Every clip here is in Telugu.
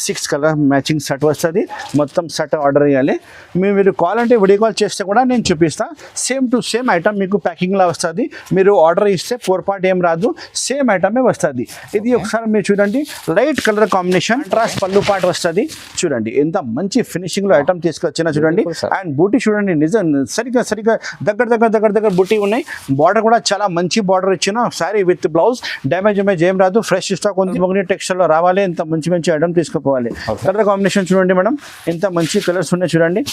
6 కలర్ మ్యాచింగ్ సెట్ వస్తుంది. మొత్తం సెట్ ఆర్డర్ చేయాలి. మీరు కావాలంటే వీడియో కాల్ చేస్తే కూడా నేను చూపిస్తాను. సేమ్ టు సేమ్ ఐటమ్ మీకు ప్యాకింగ్లా వస్తుంది. మీరు ఆర్డర్ ఇస్తే పొరపాటు ఏం రాదు, సేమ్ ఐటమే వస్తుంది. ఇది ఒకసారి మీరు చూడండి, లైట్ కలర్ కాంబినేషన్ ట్రాస్ పళ్ళు పాట వస్తుంది. చూడండి ఎంత మంచి ఫినిషింగ్ లో ఐటమ్ తీసుకొచ్చినా చూడండి. అండ్ బూటీ చూడండి, నిజం సరిగ్గా దగ్గర బూటీ ఉన్నాయి. బార్డర్ కూడా చాలా మంచి బార్డర్ ఇచ్చిన సారీ విత్ బ్లౌజ్. డ్యామేజ్ ఏం రాదు, ఫ్రెష్ స్టాక్ ఉంది. మొగని టెక్స్చర్ లో రావాలి, ఎంత మంచి ఐటమ్ తీసుకోవాలి. కలర్ కాంబినేషన్ చూడండి మేడం, ఎంత మంచి కలర్స్ ఉన్నాయి చూడండి.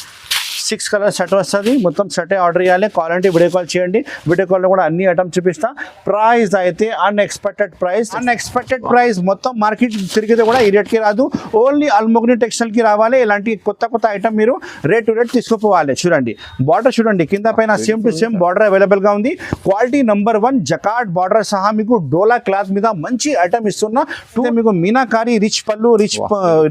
6 కలర్ సెట్ వస్తుంది. మొత్తం సెటే ఆర్డర్ చేయాలి. కావాలంటే వీడియో కాల్ చేయండి. వీడియో కాల్లో కూడా అన్ని ఐటమ్ చూపిస్తా. ప్రైస్ అయితే అన్ఎక్స్పెక్టెడ్ ప్రైస్ మొత్తం మార్కెట్ తిరిగితే కూడా ఈ రేట్కి రాదు. ఓన్లీ అల్మోగ్ని టెక్స్టైల్కి రావాలి. ఇలాంటి కొత్త ఐటమ్ మీరు రేట్ టు రేట్ తీసుకుపోవాలి. చూడండి బార్డర్ చూడండి, కింద పైన సేమ్ టు సేమ్ బార్డర్ అవైలబుల్గా ఉంది. క్వాలిటీ నంబర్ 1 జకార్డ్ బార్డర్ సహా మీకు డోలా క్లాత్ మీద మంచి ఐటమ్ ఇస్తున్నా. మీకు మీనాకారి రిచ్ పళ్ళు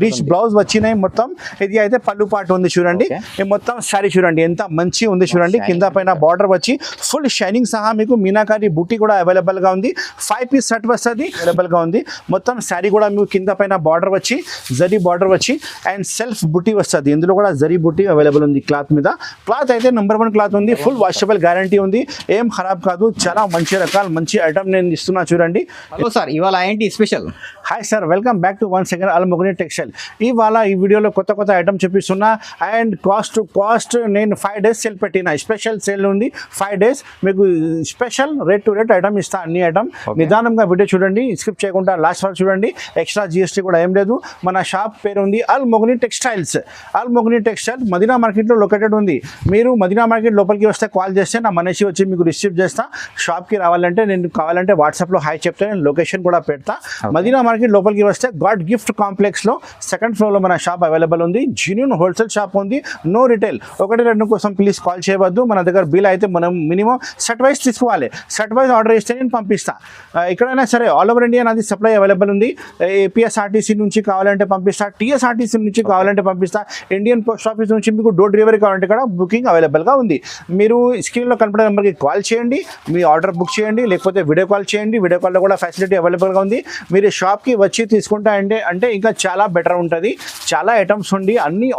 రిచ్ బ్లౌజ్ వచ్చినాయి. మొత్తం ఇది అయితే పళ్ళు పాటు ఉంది చూడండి. మొత్తం సారీ చూడండి ఎంత మంచి ఉంది చూడండి. కింద పైన బార్డర్ వచ్చి ఫుల్ షైనింగ్ సహా మీకు మీనాకారి బుట్టి కూడా అవైలబుల్ గా ఉంది. 5 పీస్ సెట్ వస్తుంది, అవైలబుల్ గా ఉంది. మొత్తం సారీ కూడా మీకు కింద పైన బార్డర్ వచ్చి జరీ బార్డర్ వచ్చి అండ్ సెల్ఫ్ బుట్టి వస్తుంది. ఇందులో కూడా జరీ బుట్టి అవైలబుల్ ఉంది. క్లాత్ మీద క్లాత్ అయితే నంబర్ 1 క్లాత్ ఉంది. ఫుల్ వాషబుల్ గ్యారంటీ ఉంది, ఏం ఖరాబ్ కాదు. చాలా మంచి రకాలు మంచి ఐటమ్ నేను ఇస్తున్నా చూడండి. హలో సార్, ఇవాళ ఏంటి special? Hi sir, welcome back to once again అల్మోగ్ని textile. ఇవాళ ఈ వీడియోలో కొత్త ఐటమ్ చూపిస్తున్నా. అండ్ కాస్ట్ నేను 5 days సేల్ పెట్టిన, స్పెషల్ సేల్ ఉంది. 5 days మీకు special rate to rate item ఇస్తా. అన్ని ఐటమ్ నిదానంగా వీడియో చూడండి, స్కిప్ చేయకుండా లాస్ట్ వరకు చూడండి. ఎక్స్ట్రా జిఎస్టీ కూడా ఏం లేదు. మన షాప్ పేరు ఉంది అల్మోగ్ని టెక్స్టైల్స్. అల్మోగ్ని టెక్స్టైల్ మదీనా మార్కెట్లో లొకేటెడ్ ఉంది. మీరు మదీనా మార్కెట్ లోపలికి వస్తే కాల్ చేస్తే నా మనిషి వచ్చి మీకు రిసీవ్ చేస్తా. షాప్కి రావాలంటే నేను కావాలంటే వాట్సాప్లో హాయ్ చెప్తే నేను లొకేషన్ కూడా పెడతా. మదీనా మార్కెట్ లోపలికి వస్తే గాడ్ గిఫ్ట్ కాంప్లెక్స్లో 2nd floor లో మన షాప్ అవైలబుల్ ఉంది. జెన్యూన్ హోల్సేల్ షాప్ ఉంది, నో రిటైల్. 1-2 కోసం ప్లీజ్ కాల్ చేయవద్దు. మన దగ్గర బిల్ అయితే మనం మినిమం సెట్ వైజ్ తీసుకోవాలి. సెట్ వైజ్ ఆర్డర్ ఇస్తే నేను పంపిస్తా. ఎక్కడైనా సరే ఆల్ ఓవర్ ఇండియా నాది సప్లై అవైలబుల్ ఉంది. ఏపీఎస్ఆర్టీసీ నుంచి కావాలంటే పంపిస్తా, టీఎస్ఆర్టీసీ నుంచి కావాలంటే పంపిస్తా, ఇండియన్ పోస్ట్ ఆఫీస్ నుంచి మీకు డోర్ డెలివరీ కావాలంటే కూడా బుకింగ్ అవైలబుల్గా ఉంది. మీరు స్క్రీన్లో కనపడే నెంబర్కి కాల్ చేయండి, మీ ఆర్డర్ బుక్ చేయండి, లేకపోతే వీడియో కాల్ చేయండి. వీడియో కాల్లో కూడా ఫెసిలిటీ అవైలబుల్గా ఉంది. మీరు షాప్కి వచ్చి తీసుకుంటా అంటే ఇంకా చాలా బెటర్ ఉంటుంది. చాలా ఐటమ్స్ ఉండి అన్ని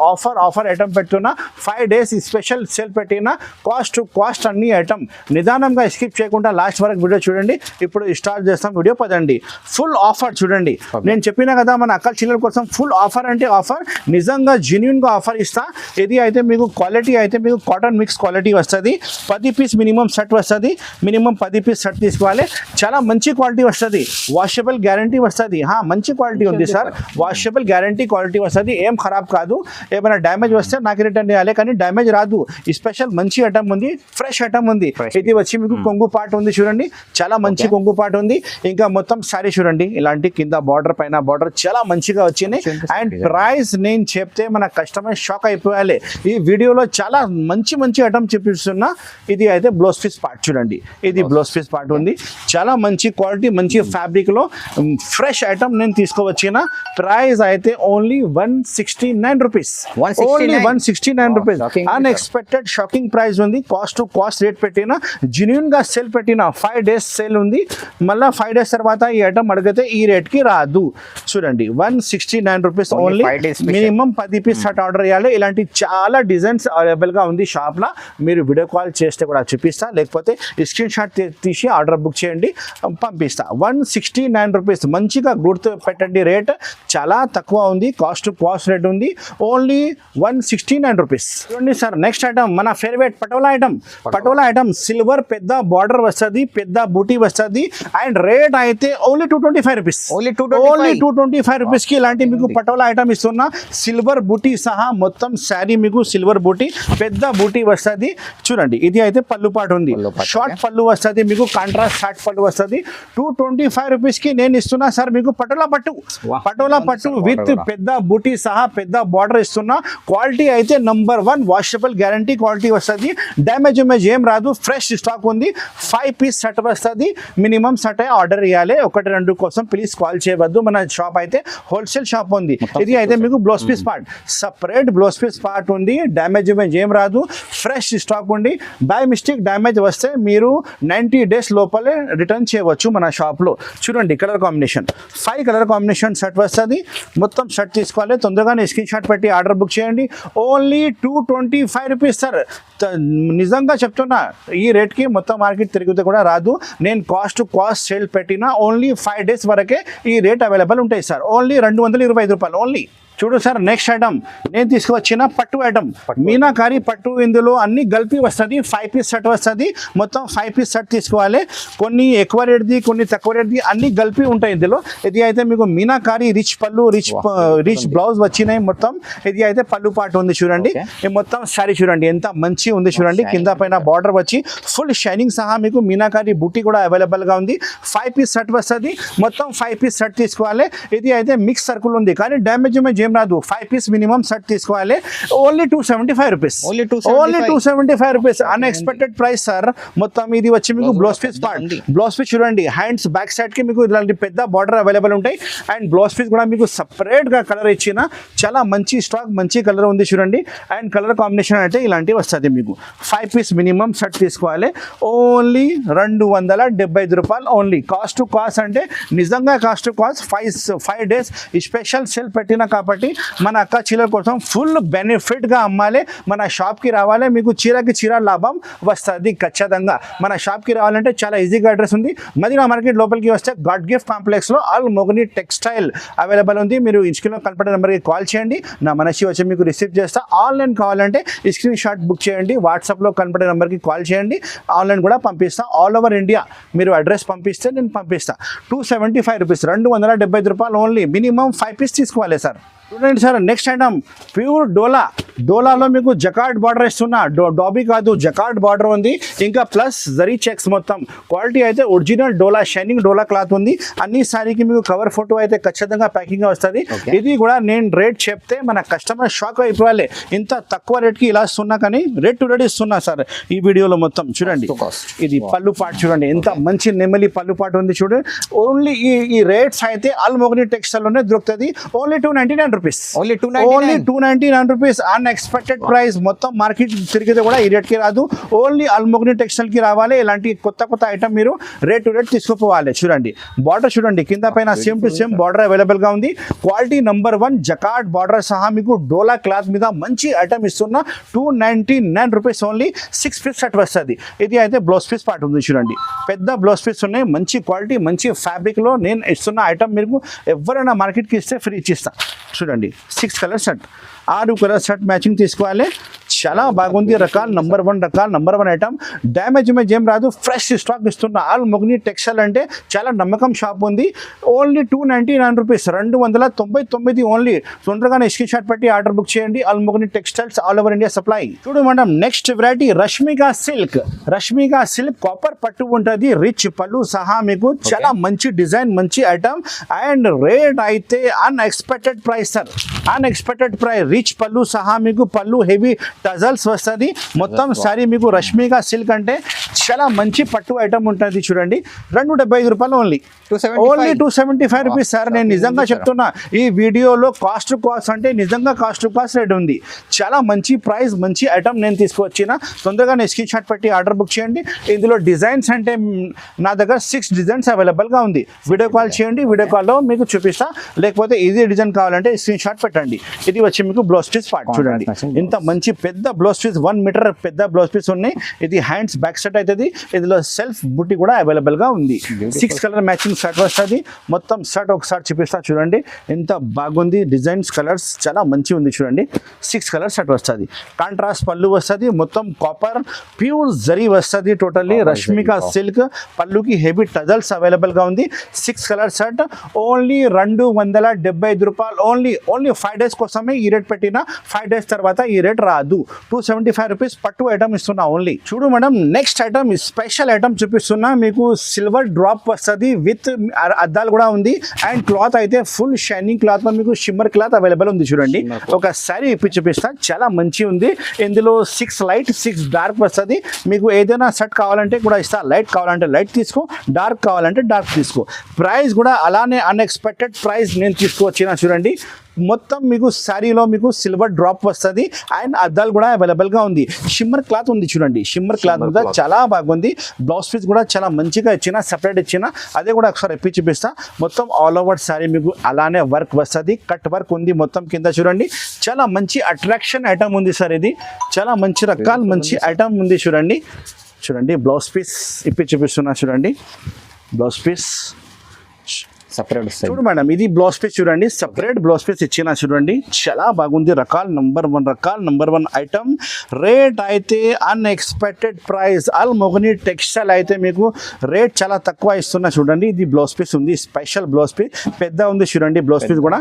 ఆఫర్ ఐటమ్ పెడుతున్నా. 5 days స్పెషల్ సేల్ పెట్టిన కాస్ట్ అన్ని ఐటమ్ నిదానంగా స్కిప్ చేయకుండా లాస్ట్ వరకు వీడియో చూడండి. ఇప్పుడు స్టార్ట్ చేస్తాం వీడియో. పదండి. ఫుల్ ఆఫర్ చూడండి. నేను చెప్పినా కదా మన అక్కల చిల్లర కోసం ఫుల్ ఆఫర్ అంటే ఆఫర్, నిజంగా జెన్యూన్గా ఆఫర్ ఇస్తా. ఇది అయితే మీకు క్వాలిటీ అయితే మీకు కాటన్ మిక్స్ క్వాలిటీ వస్తుంది. 10 పీస్ మినిమం సెట్ వస్తుంది. మినిమం 10 పీస్ సెట్ తీసుకోవాలి. చాలా మంచి క్వాలిటీ వస్తుంది. వాషబుల్ గ్యారంటీ వస్తుంది. మంచి క్వాలిటీ ఉంది సార్, వాషబుల్ గ్యారంటీ క్వాలిటీ వస్తుంది. ఏం ఖరాబ్ కాదు. ఏమైనా డ్యామేజ్ వస్తే నాకు రిటర్న్ చేయాలి, కానీ డ్యామేజ్ రాదు. స్పెషల్ మంచి ఐటమ్ ఉంది, ఫ్రెష్ ఐటమ్ ఉంది. ఇది వచ్చి మీకు కొంగు పార్ట్ ఉంది చూడండి, చాలా మంచి కొంగు పార్ట్ ఉంది. ఇంకా మొత్తం సారీ చూడండి, ఇలాంటి కింద బార్డర్ పైన బార్డర్ చాలా మంచిగా వచ్చినాయి. అండ్ ప్రైస్ నేను చెప్తే మన కస్టమర్ షాక్ అయిపోయాలి. ఈ వీడియోలో చాలా మంచి ఐటమ్ చూపిస్తున్నా. ఇది అయితే బ్లౌజ్ పీస్ పార్ట్ చూడండి. ఇది బ్లౌజ్ పీస్ పార్ట్ ఉంది. చాలా మంచి క్వాలిటీ, మంచి ఫ్యాబ్రిక్ లో ఫ్రెష్ ఐటమ్ నేను తీసుకువచ్చిన. ప్రైస్ అయితే only 169 rupees. Only 169 rupees. Unexpected shocking price ఉంది. కాస్ట్ టు కాస్ట్ రేట్ పెట్టిన, జెన్యూన్ గా సేల్ పెట్టిన. 5 days సేల్ ఉంది. మళ్ళీ 5 days తర్వాత ఈ ఐటమ్ అడిగితే ఈ రేట్ కి రాదు. చూడండి 169 rupees only. Minimum 10 piece set order చేయాలి. ఇలాంటి చాలా డిజైన్స్ అవైలబుల్ గా ఉంది షాప్ లో. మీరు వీడియో కాల్ చేస్తే కూడా చూపిస్తా, లేకపోతే స్క్రీన్ షాట్ తీసి ఆర్డర్ బుక్ చేయండి, పంపిస్తా. 169 రూపీస్. మంచిగా గుర్తు పెట్టండి, రేట్ చాలా తక్కువ ఉంది. కాస్ట్ టు కాస్ట్ రేట్ ఉంది. Only 169 rupees. చూడండి సార్, నెక్స్ట్ ఐటమ్ మన ఫేవరెట్ పటోలా ఐటమ్. సిల్వర్ పెద్ద బార్డర్ వస్తుంది, పెద్ద బూటీ వస్తుంది. అండ్ రేట్ అయితే ఓన్లీ 225 రూపీస్. ఓన్లీ 225 రూపీస్ కి ఇలాంటి మీకు పటోలా ఐటమ్ ఇస్తున్నా. సిల్వర్ బూటీ సహా మొత్తం శారీ మీకు సిల్వర్ బూటీ, పెద్ద బూటీ వస్తుంది. చూడండి ఇది అయితే పళ్ళు పాటు ఉంది. షార్ట్ పళ్ళు వస్తుంది మీకు, కాంట్రాస్ట్ షార్ట్ పళ్ళు వస్తుంది. 225 రూపీస్ కి నేను ఇస్తున్నా సార్ మీకు పటోలా పట్టు విత్ పెద్ద బూటీ సహా పెద్ద బార్డర్ ఇస్తున్నా. క్వాలిటీ అయితే నంబర్ 1 వాషబుల్ గ్యారంటీ క్వాలిటీ వస్తుంది. డ్యామేజ్ ఏం రాదు. ఫ్రెష్ స్టాక్ ఉంది. 5 పీస్ సెట్ వస్తుంది. మినిమం సెట్ ఆర్డర్ చేయాలి. 1-2 కోసం ప్లీజ్ కాల్ చేయవద్దు. మన షాప్ అయితే హోల్సేల్ షాప్ ఉంది. ఇది అయితే మీకు blouse piece part, separate blouse piece part ఉంది. డ్యామేజ్ ఏం రాదు. ఫ్రెష్ స్టాక్ ఉండి బై మిస్టేక్ డ్యామేజ్ వస్తే మీరు 90 days లోపలే రిటర్న్ చేయవచ్చు మన షాప్లో. చూడండి colour combination 5 colour combination shirt వస్తుంది. మొత్తం షర్ట్ తీసుకోవాలి, తొందరగానే స్క్రీన్ షాట్ పెట్టి ఆర్డర్ బుక్ చేయండి. Only 225 rupees sir. నిజంగా చెప్తున్నా, ఈ రేట్కి మొత్తం మార్కెట్ తిరిగితే కూడా రాదు. నేను కాస్ట్ సేల్ పెట్టిన ఓన్లీ 5 days వరకే ఈ రేట్ అవైలబుల్ ఉంటాయి సార్. ఓన్లీ 225 రూపాయలు ఓన్లీ. చూడు సార్, నెక్స్ట్ ఐటమ్ నేను తీసుకువచ్చిన పట్టు ఐటమ్, మీనాకారి పట్టు. ఇందులో అన్ని కలిపి వస్తుంది. 5 piece సెట్ వస్తుంది. మొత్తం 5 piece సెట్ తీసుకోవాలి. కొన్ని ఎక్కువ రేట్ది, కొన్ని తక్కువ రేట్ది, అన్ని కలిపి ఉంటాయి ఇందులో. ఇది అయితే మీకు మీనాకారి రిచ్ పళ్ళు, రిచ్ బ్లౌజ్ వచ్చినాయి. మొత్తం ఇది అయితే పళ్ళు పాటు ఉంది చూడండి. ఈ మొత్తం సారీ చూడండి ఎంత మంచి ఉంది చూడండి. కింద పైన బార్డర్ వచ్చి ఫుల్ షైనింగ్ సహా మీకు మీనాకారి బుట్టి కూడా అవైలబుల్గా ఉంది. 5 piece సెట్ వస్తుంది. మొత్తం 5 piece సెట్ తీసుకోవాలి. ఇది అయితే మిక్స్ సర్కిల్ ఉంది కానీ డ్యామేజ్ ఏం రాదు. 5 piece మినిమం సెట్ తీసుకోవాలి. Only 275 rupees. Only 275 rupees. Unexpected price sir. మొత్తం ఇది వచ్చి మీకు blouse piece part. Blouse piece చూడండి, హ్యాండ్స్ బ్యాక్ సైడ్ కి మీకు ఇలాంటి పెద్ద బార్డర్ అవైలబుల్ ఉంటాయి. అండ్ బ్లౌజ్ పీస్ కూడా మీకు సపరేట్ గా కలర్ ఇచ్చిన చాలా మంచి స్టాక్, మంచి కలర్ ఉంది చూడండి. అండ్ కలర్ కాంబినేషన్ అంటే ఇలాంటివి వస్తుంది మీకు. 5 piece మినిమం సెట్ తీసుకోవాలి. ఓన్లీ 275 రూపాయలు ఓన్లీ. కాస్ట్ టు కాస్ట్ అంటే నిజంగా cost to cost. 5 days special sale పెట్టిన కాబట్టి మన అక్క చీరల కోసం ఫుల్ బెనిఫిట్గా అమ్మాలి. మన షాప్కి రావాలి, మీకు చీరకి చీర లాభం వస్తుంది ఖచ్చితంగా. మన షాప్కి రావాలంటే చాలా ఈజీగా అడ్రస్ ఉంది. మదీనా మార్కెట్ లోపలికి వస్తే గాడ్ గిఫ్ట్ కాంప్లెక్స్లో ఆల్ మొగని టెక్స్టైల్ అవైలబుల్ ఉంది. మీరు స్క్రీన్లో కనపడే నెంబర్కి కాల్ చేయండి. నా మనసి వచ్చి మీకు రిసీవ్ చేస్తా. ఆన్లైన్ కావాలంటే స్క్రీన్ షాట్ బుక్ చేయండి. వాట్సాప్లో కనపడే నెంబర్కి కాల్ చేయండి. ఆన్లైన్ కూడా పంపిస్తాం. ఆల్ ఓవర్ ఇండియా మీరు అడ్రస్ పంపిస్తే నేను పంపిస్తాను. 275 రూపీస్, 275 రూపాయలు ఓన్లీ. మినిమం 5 piece తీసుకోవాలి సార్. చూడండి సార్, నెక్స్ట్ ఐటమ్ ప్యూర్ డోలాలో మీకు జకార్డ్ బార్డర్ ఇస్తున్నా. డాబీ కాదు, జకార్డ్ బార్డర్ ఉంది. ఇంకా ప్లస్ జరీ చెక్స్. మొత్తం క్వాలిటీ అయితే ఒరిజినల్ డోలా, షైనింగ్ డోలా క్లాత్ ఉంది. అన్ని సారీకి మీకు కవర్ ఫోటో అయితే ఖచ్చితంగా ప్యాకింగ్ వస్తుంది. ఇది కూడా నేను రేట్ చెప్తే మన కస్టమర్ షాక్ అయిపోవాలి. ఇంత తక్కువ రేట్కి ఇలా ఇస్తున్నా కానీ రేట్ టు రేట్ ఇస్తున్నా సార్ ఈ వీడియోలో. మొత్తం చూడండి, ఇది పళ్ళు పాటు చూడండి ఎంత మంచి నెమలి పళ్ళు పాటు ఉంది చూడండి. ఓన్లీ ఈ రేట్స్ అయితే ఆల్మోగని టెక్స్టైల్లోనే దొరుకుతుంది. Only 299 rupees. Only 299 rupees. Unexpected price. మొత్తం మార్కెట్ తిరిగితే కూడా ఈ రేట్కి రాదు. ఓన్లీ ఆల్మోగని టెక్స్టైల్కి రావాలి. ఇలాంటి కొత్త ఐటమ్ మీరు రేట్ టు రేట్ తీసుకుపోవాలి. చూడండి బార్డర్ చూడండి, కింద పైన సేమ్ టు సేమ్ బార్డర్ అవైలబుల్గా ఉంది. క్వాలిటీ నంబర్ 1 జకార్డ్ బార్డర్ సహా మీకు డోలా క్లాత్ మీద మంచి ఐటమ్ ఇస్తున్నా. 299 రూపీస్ ఓన్లీ. 6 piece సెట్ వస్తుంది. ఇది అయితే బ్లౌజ్ పీస్ పార్ట్ ఉంది చూడండి. పెద్ద బ్లౌజ్ పీస్ ఉన్నాయి, మంచి క్వాలిటీ, మంచి ఫ్యాబ్రిక్లో నేను ఇస్తున్న ఐటమ్ మీకు ఎవరైనా మార్కెట్కి ఇస్తే ఫ్రీ ఇచ్చిస్తా. చూడండి 6 colour set, 6 colour set matching తీసుకోవాలి. చాలా బాగుంది. రకాలు నంబర్ 1 ఐటమ్. డ్యామేజ్ ఏం రాదు. ఫ్రెష్ స్టాక్ ఇస్తున్నా. ఆల్ మొగని టెక్స్టైల్ అంటే చాలా నమ్మకం షాప్ ఉంది. Only 299 rupees, 299 only. తొందరగానే స్క్రీన్ షాట్ పెట్టి ఆర్డర్ బుక్ చేయండి. Almogani textiles all over India supply. చూడు madam, next variety Rashmika silk copper పట్టు ఉంటుంది. రిచ్ పళ్ళు సహా మీకు చాలా మంచి డిజైన్, మంచి ఐటమ్. అండ్ రేట్ అయితే unexpected price sir. Unexpected price. Rich పళ్ళు సహా మీకు పళ్ళు హెవీ టజల్స్ వస్తుంది. మొత్తం సారీ మీకు రష్మిక సిల్క్ అంటే చాలా మంచి పట్టు ఐటమ్ ఉంటుంది చూడండి. 275 రూపాయలు ఓన్లీ. Only 275 rupees sir. నేను నిజంగా చెప్తున్నా, ఈ వీడియోలో కాస్ట్ అంటే నిజంగా కాస్ట్ రేట్ ఉంది. చాలా మంచి ప్రైస్, మంచి ఐటమ్ నేను తీసుకువచ్చిన. తొందరగా నేను స్క్రీన్ షాట్ పెట్టి ఆర్డర్ బుక్ చేయండి. ఇందులో డిజైన్స్ అంటే నా దగ్గర 6 డిజైన్స్ అవైలబుల్గా ఉంది. వీడియో కాల్ చేయండి, వీడియో కాల్లో మీకు చూపిస్తా. లేకపోతే ఈజీ డిజైన్ కావాలంటే స్క్రీన్ షాట్ పెట్టండి. ఇది వచ్చి మీకు బ్లౌజ్ పీస్ పార్ట్ చూడండి. ఇంత మంచి పెద్ద బ్లౌజ్ పీస్, 1 మీటర్ పెద్ద బ్లౌజ్ పీస్ ఉన్నాయి. ఇది హ్యాండ్స్ బ్యాక్ సెట్ అవుతుంది. ఇందులో సెల్ఫ్ బుట్టి కూడా అవైలబుల్గా ఉంది. 6 కలర్ మ్యాచింగ్ షర్ట్ వస్తుంది. మొత్తం షర్ట్ ఒకసారి చూపిస్తా చూడండి. ఎంత బాగుంది. డిజైన్స్ కలర్స్ చాలా మంచి ఉంది చూడండి. 6 కలర్ షర్ట్ వస్తుంది. కాంట్రాస్ట్ పళ్ళు వస్తుంది. మొత్తం కాపర్ ప్యూర్ జరీ వస్తుంది. Totally Rashmika silk. పళ్ళుకి హెవీ టజల్స్ అవైలబుల్గా ఉంది. 6 కలర్ షర్ట్ ఓన్లీ 275 రూపాయలు ఓన్లీ. 5 days కోసమే ఈ రేట్ పెట్టిన. 5 days తర్వాత ఈ రేట్ రాదు. 275 రూపీస్ పట్టు ఐటమ్ ఇస్తున్నా ఓన్లీ. చూడు madam, next item special item చూపిస్తున్నా. మీకు సిల్వర్ డ్రాప్ వస్తుంది విత్ అద్దాలు కూడా ఉంది. అండ్ క్లాత్ అయితే ఫుల్ షైనింగ్ క్లాత్, మీకు షిమ్మర్ క్లాత్ అవైలబుల్ ఉంది చూడండి. ఒక సారీ ఇప్పి చూపిస్తా. చాలా మంచి ఉంది. ఇందులో 6 లైట్ 6 డార్క్ వస్తుంది. మీకు ఏదైనా సెట్ కావాలంటే కూడా ఇస్తా. లైట్ కావాలంటే లైట్ తీసుకో, డార్క్ కావాలంటే డార్క్ తీసుకో. ప్రైస్ కూడా అలానే అన్ఎక్స్పెక్టెడ్ ప్రైస్ నేను తీసుకువచ్చిన చూడండి. మొత్తం మీకు శారీలో మీకు సిల్వర్ డ్రాప్ వస్తుంది అండ్ అద్దాలు కూడా అవైలబుల్గా ఉంది. షిమ్మర్ క్లాత్ ఉంది చూడండి, షిమ్మర్ క్లాత్ కూడా చాలా బాగుంది. బ్లౌజ్ పీస్ కూడా చాలా మంచిగా ఇచ్చిన, సెపరేట్ ఇచ్చిన, అదే కూడా ఒకసారి ఎప్పి చూపిస్తా. మొత్తం ఆల్ ఓవర్ శారీ మీకు అలానే వర్క్ వస్తుంది, కట్ వర్క్ ఉంది మొత్తం కింద చూడండి. చాలా మంచి అట్రాక్షన్ ఐటమ్ ఉంది సార్, ఇది చాలా మంచి రకాల మంచి ఐటమ్ ఉంది చూడండి. చూడండి బ్లౌజ్ పీస్ ఇప్పి చూపిస్తున్నా చూడండి, బ్లౌజ్ పీస్ సపరేట్ చూడు మేడం, ఇది బ్లౌజ్ పీస్ చూడండి, సపరేట్ బ్లౌజ్ పీస్ ఇచ్చిన చూడండి, చాలా బాగుంది. రకాల నంబర్ వన్ ఐటమ్. రేట్ అయితే అన్ఎక్స్పెక్టెడ్ ప్రైస్. ఆల్ మొగని టెక్స్టైల్ అయితే మీకు రేట్ చాలా తక్కువ ఇస్తున్నా చూడండి. ఇది బ్లౌజ్ పీస్ ఉంది, స్పెషల్ బ్లౌజ్ పీస్, పెద్ద ఉంది చూడండి. బ్లౌజ్ పీస్ కూడా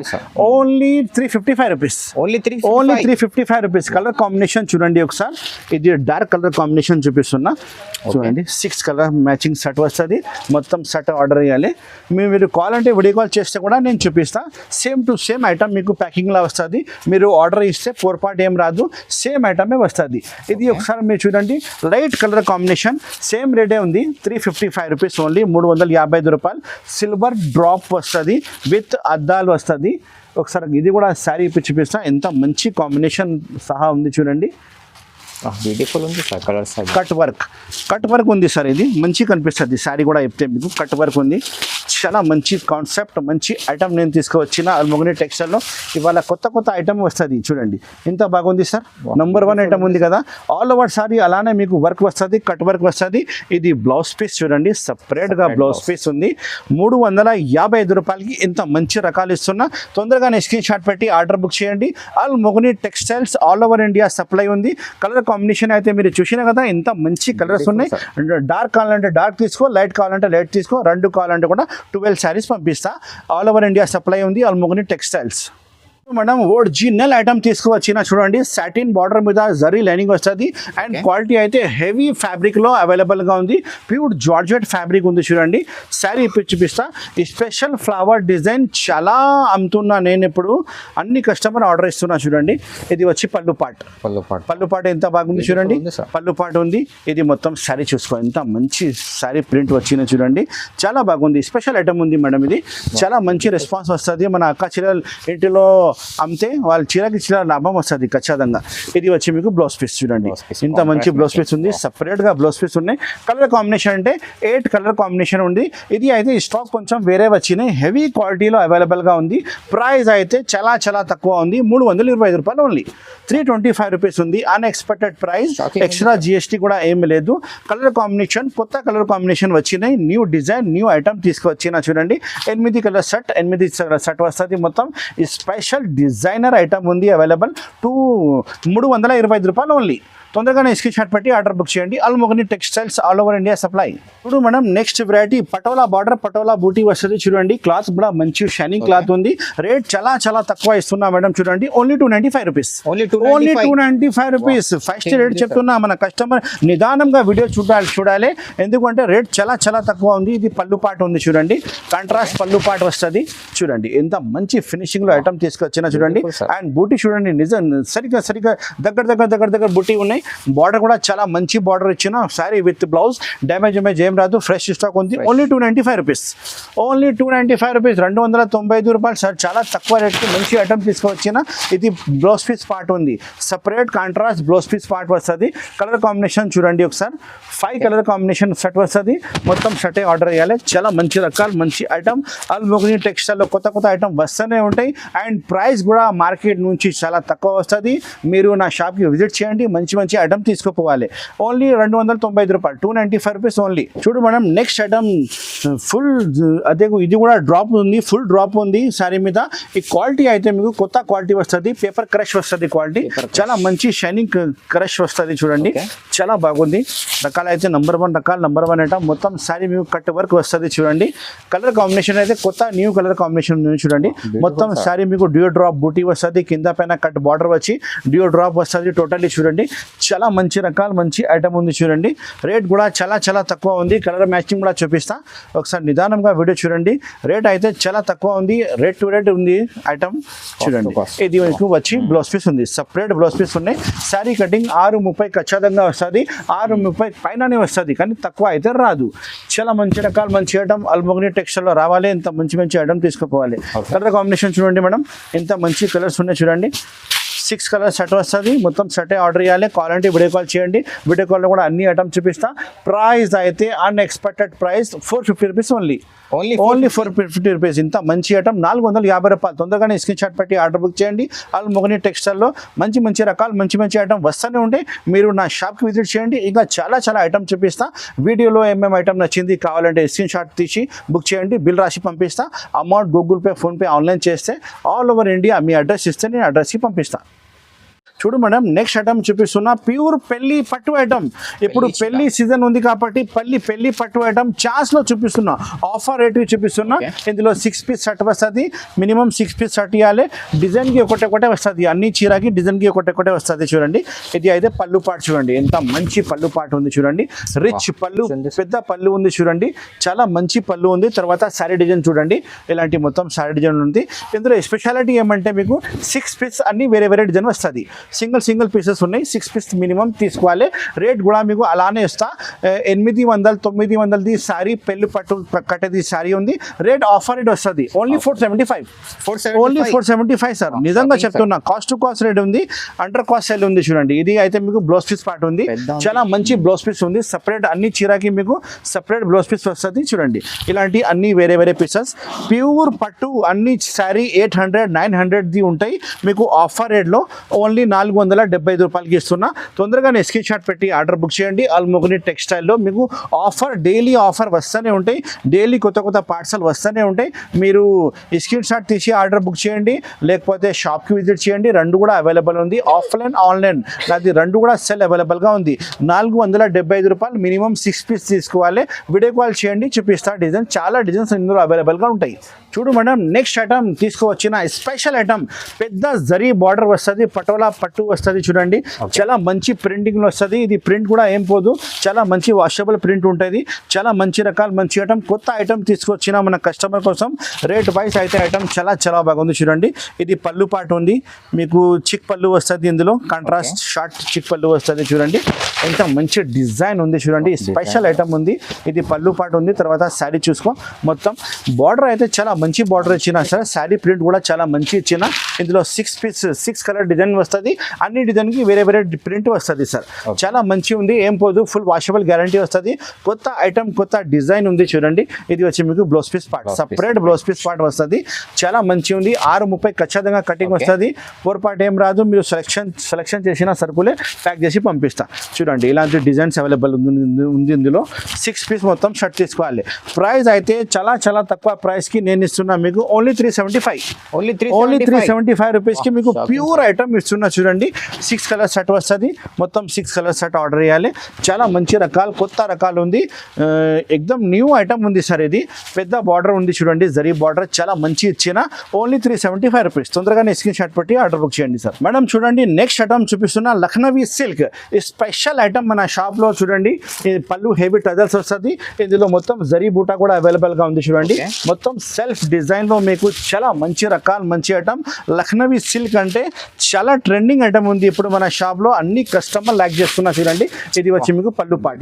only 355 rupees, only 355 rupees. Colour combination చూడండి ఒకసారి, ఇది డార్క్ కలర్ కాంబినేషన్ చూపిస్తున్నా చూడండి. 6 కలర్ మ్యాచింగ్ సెట్ వస్తుంది, మొత్తం సెట్ ఆర్డర్ చేయాలి. మీరు కాల్ అంటే వీడియో కాల్ చేస్తే కూడా నేను చూపిస్తా. సేమ్ టు సేమ్ ఐటమ్ మీకు ప్యాకింగ్లో వస్తుంది. మీరు ఆర్డర్ ఇస్తే పొరపాటు ఏం రాదు, సేమ్ ఐటమే వస్తుంది. ఇది ఒకసారి మీరు చూడండి, లైట్ కలర్ కాంబినేషన్, సేమ్ రేటే ఉంది, 355 రూపీస్ ఓన్లీ, 355 రూపాయలు. సిల్వర్ డ్రాప్ వస్తుంది విత్ అద్దాలు వస్తుంది. ఒకసారి ఇది కూడా శారీ చూపిస్తా, ఎంత మంచి కాంబినేషన్ సహా ఉంది చూడండి. బ్యూటిఫుల్ ఉంది సార్, కలర్స్ కట్ వర్క్ ఉంది సార్, ఇది మంచి కనిపిస్తుంది. శారీ కూడా చెప్తే మీకు కట్ వర్క్ ఉంది, చాలా మంచి కాన్సెప్ట్, మంచి ఐటమ్ నేను తీసుకువచ్చిన అల్మొగని టెక్స్టైల్లో. ఇవాళ కొత్త ఐటమ్ వస్తుంది చూడండి, ఎంత బాగుంది సార్. నంబర్ 1 ఐటమ్ ఉంది కదా, ఆల్ ఓవర్ సారీ అలానే మీకు వర్క్ వస్తుంది, కట్ వర్క్ వస్తుంది. ఇది బ్లౌజ్ పీస్ చూడండి, సపరేట్గా బ్లౌజ్ పీస్ ఉంది. 355 రూపాయలకి ఇంత మంచి రకాలు ఇస్తున్నా. తొందరగానే స్క్రీన్ షాట్ పెట్టి ఆర్డర్ బుక్ చేయండి. Almogani textiles all over India supply ఉంది. కలర్ కాంబినేషన్ అయితే మీరు చూసినా కదా, ఎంత మంచి కలర్స్ ఉన్నాయి. డార్క్ కావాలంటే డార్క్ తీసుకో, లైట్ కావాలంటే లైట్ తీసుకో, రెండు కావాలంటే కూడా 12 శారీస్ పంపిస్తా. ఆల్ ఓవర్ ఇండియా సప్లై ఉంది అల్మొగని టెక్స్టైల్స్. మేడం ఒరిజినల్ ఐటమ్ తీసుకువచ్చిన చూడండి, సాటిన్ బార్డర్ మీద జరీ లైనింగ్ వస్తుంది అండ్ క్వాలిటీ అయితే హెవీ ఫ్యాబ్రిక్లో అవైలబుల్గా ఉంది. ప్యూర్ జార్జెట్ ఫ్యాబ్రిక్ ఉంది చూడండి. శారీ చూపిస్తా. ఈ స్పెషల్ ఫ్లవర్ డిజైన్ చాలా అమ్ముతున్నా నేను, ఇప్పుడు అన్ని కస్టమర్ ఆర్డర్ ఇస్తున్నా చూడండి. ఇది వచ్చి పళ్ళు పాట ఎంత బాగుంది చూడండి, పళ్ళు పాట ఉంది. ఇది మొత్తం శారీ చూసుకో, ఎంత మంచి శారీ ప్రింట్ వచ్చింది చూడండి, చాలా బాగుంది. స్పెషల్ ఐటమ్ ఉంది మేడం, ఇది చాలా మంచి రెస్పాన్స్ వస్తుంది. మన అక్క చీరలు ఇంటిలో అమ్మితే వాళ్ళ చీరకి చీర లాభం వస్తుంది ఖచ్చితంగా. ఇది వచ్చి మీకు బ్లౌజ్ పీస్ చూడండి, ఇంత మంచి బ్లౌజ్ పీస్ ఉంది, సపరేట్గా బ్లౌజ్ పీస్ ఉన్నాయి. కలర్ కాంబినేషన్ అంటే 8 కలర్ కాంబినేషన్ ఉంది. ఇది అయితే స్టాక్ కొంచెం వేరే వచ్చినాయి, హెవీ క్వాలిటీలో అవైలబుల్గా ఉంది. ప్రైస్ అయితే చాలా తక్కువ ఉంది, 325 రూపాయలు ఓన్లీ, 325 రూపీస్ ఉంది. అన్ఎక్స్పెక్టెడ్ ప్రైస్, ఎక్స్ట్రా GST కూడా ఏమి లేదు. కలర్ కాంబినేషన్ కొత్త కలర్ కాంబినేషన్ వచ్చినాయి, న్యూ డిజైన్ న్యూ ఐటమ్ తీసుకువచ్చిన చూడండి. 8 కలర్ సెట్, 8 సెట్ వస్తుంది మొత్తం. ఈ స్పెషల్ డిజైనర్ ఐటమ్ ఉంది అవైలబుల్, 325 రూపాయలు ఓన్లీ. తొందరగానే స్క్రీన్ షాట్ పెట్టి ఆర్డర్ బుక్ చేయండి. Almogani textiles all over India supply. ఇప్పుడు మనం next variety patola border, patola buti వస్తుంది చూడండి. క్లాత్ కూడా మంచి షైనింగ్ క్లాత్ ఉంది. రేట్ చాలా తక్కువ ఇస్తున్నా మేడం చూడండి, only 295 rupees, only 295 rupees. First rate చెప్తున్నా, మన కస్టమర్ నిదానంగా వీడియో చూడాలి, ఎందుకంటే రేట్ చాలా తక్కువ ఉంది. ఇది పళ్ళు పాట ఉంది చూడండి, కాంట్రాస్ట్ పళ్ళు పాట వస్తుంది చూడండి. ఎంత మంచి ఫినిషింగ్ లో ఐటమ్ తీసుకొచ్చిన చూడండి. అండ్ బూటీ చూడండి, నిజం సరిగ్గా దగ్గర బూటీ ఉన్నాయి. బార్డర్ కూడా చాలా మంచి బార్డర్ ఇచ్చిన శారీ విత్ బ్లౌజ్, డ్యామేజ్ ఏం రాదు, ఫ్రెష్ స్టాక్ ఉంది. ఓన్లీ 295 రూపీస్, ఓన్లీ 295 రూపీస్, 295 రూపాయలు సార్. చాలా తక్కువ రేట్కి మంచి ఐటమ్ తీసుకువచ్చిన. ఇది బ్లౌజ్ పీస్ పార్ట్ ఉంది, separate contrast blouse piece part వస్తుంది. కలర్ కాంబినేషన్ చూడండి ఒకసారి, 5 కలర్ కాంబినేషన్ సెట్ వస్తుంది. మొత్తం సెటే ఆర్డర్ చేయాలి. చాలా మంచి రకాలు మంచి ఐటమ్. అల్మొగని టెక్స్టైల్లో కొత్త ఐటమ్ వస్తూనే ఉంటాయి. అండ్ ప్రైస్ కూడా మార్కెట్ నుంచి చాలా తక్కువ వస్తుంది. మీరు నా షాప్కి విజిట్ చేయండి, మంచి ఐటమ్ తీసుకుపోవాలి. ఓన్లీ 295 రూపాయలు, 295 రూపీస్ ఓన్లీ. చూడు మేడం, నెక్స్ట్ ఐటమ్ ఫుల్, అదే ఇది కూడా డ్రాప్ ఉంది, ఫుల్ డ్రాప్ ఉంది శారీ మీద. ఈ క్వాలిటీ అయితే మీకు కొత్త క్వాలిటీ వస్తుంది, పేపర్ క్రష్ వస్తుంది క్వాలిటీ, చాలా మంచి షైనింగ్ క్రష్ వస్తుంది చూడండి, చాలా బాగుంది. రకాలు అయితే నంబర్ వన్ ఐటమ్. మొత్తం శారీ మీకు కట్ వర్క్ వస్తుంది చూడండి. కలర్ కాంబినేషన్ అయితే కొత్త న్యూ కలర్ కాంబినేషన్ ఉంది చూడండి. మొత్తం శారీ మీకు డ్యూ డ్రాప్ బూటీ వస్తుంది, కింద పైన కట్ బార్డర్ వచ్చి డ్యూ డ్రాప్ వస్తుంది టోటల్లీ చూడండి. చాలా మంచి రకాలు మంచి ఐటమ్ ఉంది చూడండి. రేట్ కూడా చాలా తక్కువ ఉంది. కలర్ మ్యాచింగ్ కూడా చూపిస్తా, ఒకసారి నిదానంగా వీడియో చూడండి. రేట్ అయితే చాలా తక్కువ ఉంది, రేట్ టు రేట్ ఉంది ఐటమ్ చూడండి. ఇది మీకు వచ్చి బ్లౌజ్ పీస్ ఉంది, సపరేట్ బ్లౌజ్ పీస్ ఉన్నాయి. శారీ కటింగ్ 630 ఖచ్చితంగా వస్తుంది, 630 పైననే వస్తుంది, కానీ తక్కువ అయితే రాదు. చాలా మంచి రకాలు మంచి ఐటమ్ అల్మొగని టెక్స్టైల్లో రావాలి. ఇంత మంచి ఐటమ్ తీసుకుపోవాలి. కలర్ కాంబినేషన్ చూడండి మేడం, ఎంత మంచి కలర్స్ ఉన్నాయి చూడండి. 6 కలర్ సెట్ వస్తుంది. మొత్తం సెటే ఆర్డర్ చేయాలి. కావాలంటే వీడియో కాల్ చేయండి. వీడియో కాల్లో కూడా అన్ని ఐటమ్స్ చూపిస్తా. ప్రైస్ అయితే unexpected price 450 rupees only 450 rupees. ఇంత మంచి ఐటమ్ 450 రూపాయలు. తొందరగానే స్క్రీన్ షాట్ పెట్టి ఆర్డర్ బుక్ చేయండి. అల్ మొగని టెక్స్టైల్లో మంచి రకాలు మంచి ఐటమ్ వస్తూనే ఉంటాయి. మీరు నా షాప్కి విజిట్ చేయండి. ఇంకా చాలా ఐటమ్ చూపిస్తా. వీడియోలో ఏమేమి ఐటమ్ నచ్చింది కావాలంటే స్క్రీన్ షాట్ తీసి బుక్ చేయండి. బిల్ రాసి పంపిస్తా. Amount Google pay, PhonePe online చేస్తే ఆల్ ఓవర్ ఇండియా మీ అడ్రస్ ఇస్తే నేను అడ్రస్కి పంపిస్తా. చూడు మేడం, నెక్స్ట్ ఐటమ్ చూపిస్తున్నా. ప్యూర్ పెళ్లి పట్టు ఐటమ్. ఇప్పుడు పెళ్లి సీజన్ ఉంది కాబట్టి పెళ్లి పట్టు ఐటమ్ ఛాన్స్లో చూపిస్తున్నా. ఆఫర్ రేట్ చూపిస్తున్నా. ఇందులో 6 పీస్ షర్ట్ వస్తుంది. మినిమం 6 పీస్ షర్ట్ ఇవ్వాలి. డిజైన్కి ఒకటే వస్తుంది. అన్ని చీరకి డిజైన్కి ఒకటే వస్తుంది. చూడండి, ఇది అయితే పళ్ళు పాటు చూడండి. ఎంత మంచి పళ్ళు పాటు ఉంది చూడండి. రిచ్ పళ్ళు, పెద్ద పళ్ళు ఉంది చూడండి. చాలా మంచి పళ్ళు ఉంది. తర్వాత శారీ డిజైన్ చూడండి. ఇలాంటి మొత్తం శారీ డిజైన్ ఉంది. ఇందులో స్పెషాలిటీ ఏమంటే మీకు 6 పీస్ అన్ని వేరే డిజైన్ వస్తుంది. సింగిల్ పీసెస్ ఉన్నాయి. 6 పీస్ మినిమం తీసుకోవాలి. రేట్ కూడా మీకు అలానే ఇస్తా. 800-900ది శారీ పెళ్లి పట్టు కట్టేది శారీ ఉంది. రేట్ ఆఫర్ రేట్ వస్తుంది. Only 475 sir. నిజంగా చెప్తున్నా. కాస్ట్ టు కాస్ట్ రేట్ ఉంది. అండర్ కాస్ట్ సేల్ ఉంది చూడండి. ఇది అయితే మీకు బ్లౌజ్ పీస్ పార్ట్ ఉంది. చాలా మంచి బ్లౌజ్ పీస్ ఉంది. సపరేట్ అన్ని చీరకి మీకు సపరేట్ బ్లౌజ్ పీస్ వస్తుంది చూడండి. ఇలాంటి అన్ని వేరే పీసెస్. ప్యూర్ పట్టు అన్ని శారీ 800-900ది ఉంటాయి. మీకు ఆఫర్ రేట్లో ఓన్లీ 475 రూపాయలకి ఇస్తున్నా. తొందరగానే స్క్రీన్ షాట్ పెట్టి ఆర్డర్ బుక్ చేయండి. అల్ మొగని టెక్స్టైల్లో మీకు ఆఫర్, డైలీ ఆఫర్ వస్తూనే ఉంటాయి. డైలీ కొత్త పార్సల్ వస్తూనే ఉంటాయి. మీరు స్క్రీన్ షాట్ తీసి ఆర్డర్ బుక్ చేయండి. లేకపోతే షాప్కి విజిట్ చేయండి. రెండు కూడా అవైలబుల్ ఉంది. ఆఫ్లైన్, ఆన్లైన్ అది రెండు కూడా సెల్ అవైలబుల్గా ఉంది. 475 రూపాయలు. మినిమం 6 పీస్ తీసుకోవాలి. వీడియో కాల్ చేయండి, చూపిస్తా డిజైన్. చాలా డిజైన్స్ ఇందులో అవైలబుల్గా ఉంటాయి. చూడు మేడం, నెక్స్ట్ ఐటమ్ తీసుకువచ్చిన స్పెషల్ ఐటమ్. పెద్ద జరీ బార్డర్ వస్తుంది. పటోలా పట్టు వస్తుంది చూడండి. చాలా మంచి ప్రింటింగ్లో వస్తుంది. ఇది ప్రింట్ కూడా ఏం పోదు. చాలా మంచి వాషబుల్ ప్రింట్ ఉంటుంది. చాలా మంచి రకాలు మంచి ఐటమ్. కొత్త ఐటమ్ తీసుకొచ్చిన మన కస్టమర్ కోసం. రేట్ వైస్ అయితే ఐటమ్ చాలా బాగుంది చూడండి. ఇది పళ్ళు పాటు ఉంది. మీకు చిక్ పళ్ళు వస్తుంది. ఇందులో కాంట్రాస్ట్ షార్ట్ చిక్ పళ్ళు వస్తుంది చూడండి. ఎంత మంచి డిజైన్ ఉంది చూడండి. స్పెషల్ ఐటమ్ ఉంది. ఇది పళ్ళు పాటు ఉంది. తర్వాత శారీ చూసుకో. మొత్తం బార్డర్ అయితే చాలా మంచి బార్డర్ ఇచ్చిన సార్. శారీ ప్రింట్ కూడా చాలా మంచి ఇచ్చిన. ఇందులో 6 కలర్ డిజైన్ వస్తుంది. అన్ని డిజైన్కి వేరే ప్రింట్ వస్తుంది సార్. చాలా మంచి ఉంది. ఏం పోదు. ఫుల్ వాషబుల్ గ్యారంటీ వస్తుంది. కొత్త ఐటమ్, కొత్త డిజైన్ ఉంది చూడండి. ఇది వచ్చి మీకు blouse piece part, separate blouse piece part వస్తుంది. చాలా మంచి ఉంది. 630 ఖచ్చితంగా కటింగ్ వస్తుంది. పొరపాటు ఏం రాదు. మీరు సెలెక్షన్ చేసిన సరుకులే ప్యాక్ చేసి పంపిస్తా. చూడండి, ఇలాంటి డిజైన్స్ అవైలబుల్ ఉంది. ఇందులో 6 పీస్ మొత్తం షర్ట్ తీసుకోవాలి. ప్రైస్ అయితే చాలా తక్కువ ప్రైస్కి నేను ఇస్తున్నా మీకు. ఓన్లీ 375 రూపీస్కి మీకు ప్యూర్ ఐటమ్ ఇస్తున్నా చూడండి. 6 కలర్ సెట్ వస్తుంది. మొత్తం 6 కలర్ సెట్ ఆర్డర్ చేయాలి. చాలా మంచి రకాలు, కొత్త రకాలు ఉంది. ఎక్దమ్ న్యూ ఐటమ్ ఉంది సార్. ఇది పెద్ద బార్డర్ ఉంది చూడండి. జరీ బార్డర్ చాలా మంచి ఇచ్చిన. Only 375 rupees. తొందరగానే స్క్రీన్ షాట్ పెట్టి ఆర్డర్ బుక్ చేయండి సార్. మేడం చూడండి, నెక్స్ట్ ఐటమ్ చూపిస్తున్నా. లక్నవీ సిల్క్ స్పెషల్ ఐటమ్ మన షాప్లో చూడండి. ఇది పళ్ళు హెవీ టజల్స్ వస్తుంది. ఇందులో మొత్తం జరీ బూటా కూడా అవైలబుల్గా ఉంది చూడండి. మొత్తం సెల్ఫ్ డిజైన్లో మీకు చాలా మంచి రకాలు మంచి ఐటమ్. లక్నవీ సిల్క్ అంటే చాలా ట్రెండింగ్ ఐటమ్ ఉంది ఇప్పుడు మన షాప్లో. అన్ని కస్టమర్ లైక్ చేస్తున్నా చూడండి. ఇది వచ్చి మీకు పళ్ళు పాటు.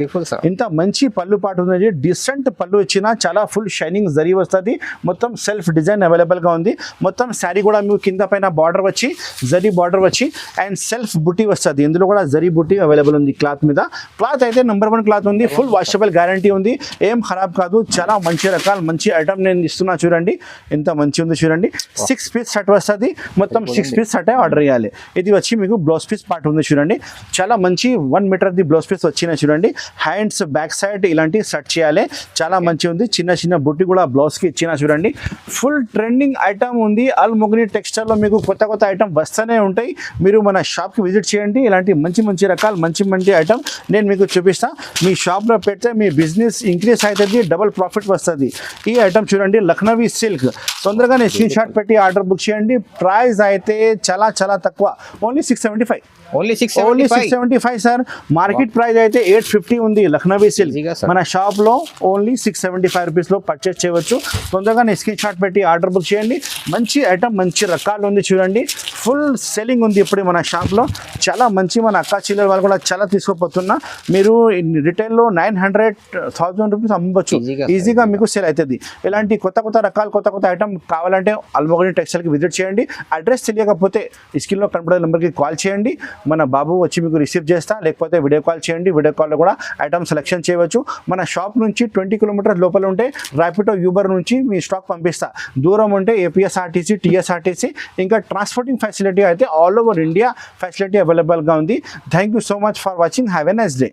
ఇంత మంచి పళ్ళు పాటు ఉంది. డిసెంట్ పళ్ళు ఇచ్చిన. చాలా ఫుల్ షైనింగ్ జరీ వస్తుంది. మొత్తం సెల్ఫ్ డిజైన్ అవైలబుల్గా ఉంది. మొత్తం శారీ కూడా మీకు కింద పైన బార్డర్ వచ్చి జరీ బార్డర్ వచ్చి అండ్ సెల్ఫ్ బుట్టి వస్తుంది. ఇందులో కూడా జరీ బుట్టి అవైలబుల్ ఉంది. క్లాత్ మీద క్లాత్ అయితే నెంబర్ 1 క్లాత్ ఉంది. ఫుల్ వాషబుల్ గ్యారంటీ ఉంది. ఏం ఖరాబ్ కాదు. చాలా మంచి రకాలు మంచి ఐటమ్ నేను ఇస్తున్నా చూడండి. ఎంత మంచి ఉంది చూడండి. 6 పీస్ షర్ట్ వస్తుంది. మొత్తం 6 పీస్ షర్ట్ ఆర్డర్ చేయాలి. ఇది వచ్చి మీకు బ్లౌజ్ పీస్ పార్ట్ ఉంది చూడండి. చాలా మంచి 1 మీటర్ది బ్లౌజ్ పీస్ వచ్చిన చూడండి. హ్యాండ్స్ బ్యాక్ సైడ్ ఇలాంటి సెట్ చేయాలి. చాలా మంచి ఉంది. చిన్న బుట్టి కూడా బ్లౌజ్కి ఇచ్చిన చూడండి. ఫుల్ ట్రెండింగ్ ఐటమ్ ఉంది. అల్ మొగని టెక్స్టైల్లో మీకు కొత్త ఐటమ్ వస్తూనే ఉంటాయి. మీరు మన షాప్కి విజిట్ చేయండి. ఇలాంటి మంచి రకాలు మంచి ఐటమ్ నేను మీకు చూపిస్తా. మీ షాప్లో పెడితే మీ బిజినెస్ ఇంక్రీజ్ అవుతుంది. డబుల్ ప్రాఫిట్ వస్తుంది. ఈ ఐటమ్ చూడండి, లక్నవీ సిల్క్. తొందరగానే స్క్రీన్ షాట్ పెట్టి ఆర్డర్ బుక్ చేయండి. ప్రైస్ అయితే చాలా తక్కువ. Only 675. Only only 675. 675 sir. Market price అయితే 850 ఉంది లక్నవీ సిల్క్. ఈజీగా సార్. మన షాప్లో ఓన్లీ 675 రూపీస్లో పర్చేస్ చేయవచ్చు. తొందరగా స్క్రీన్ షాట్ పెట్టి ఆర్డర్ బుక్ చేయండి. మంచి ఐటమ్, మంచి రకాలు ఉంది చూడండి. ఫుల్ సెల్లింగ్ ఉంది ఇప్పుడు మన షాప్లో. చాలా మంచి మన అక్క చిల్లర వాళ్ళు కూడా చాలా తీసుకోపోతున్నా. మీరు రిటైల్లో 900,000 రూపీస్ అమ్మవచ్చు. ఈజీగా మీకు సేల్ అవుతుంది. ఇలాంటి కొత్త కొత్త రకాలు, కొత్త కొత్త ఐటమ్ కావాలంటే అల్మోగని టెక్స్టైల్కి విజిట్ చేయండి. అడ్రస్ తెలియకపోతే ఈ స్క్రీన్లో కనబడే నెంబర్కి కాల్ చేయండి. మన బాబు వచ్చి మీకు రిసీవ్ చేస్తా, లేకపోతే వీడియో కాల్ చేయండి. వీడియో కాల్లో కూడా ఐటమ్ సెలెక్షన్ చేయవచ్చు. మన షాప్ నుంచి 20 కిలోమీటర్స్ లోపల ఉంటే ర్యాపిడో యూబర్ నుంచి మీ స్టాక్ పంపిస్తా. దూరం ఉంటే ఏపీఎస్ఆర్టీసీ, టీఎస్ఆర్టీసీ, ఇంకా ట్రాన్స్పోర్టింగ్ ఫెసిలిటీ అయితే ఆల్ ఓవర్ ఇండియా ఫెసిలిటీ అవైలబుల్గా ఉంది. Thank you so much for watching. Have a nice day.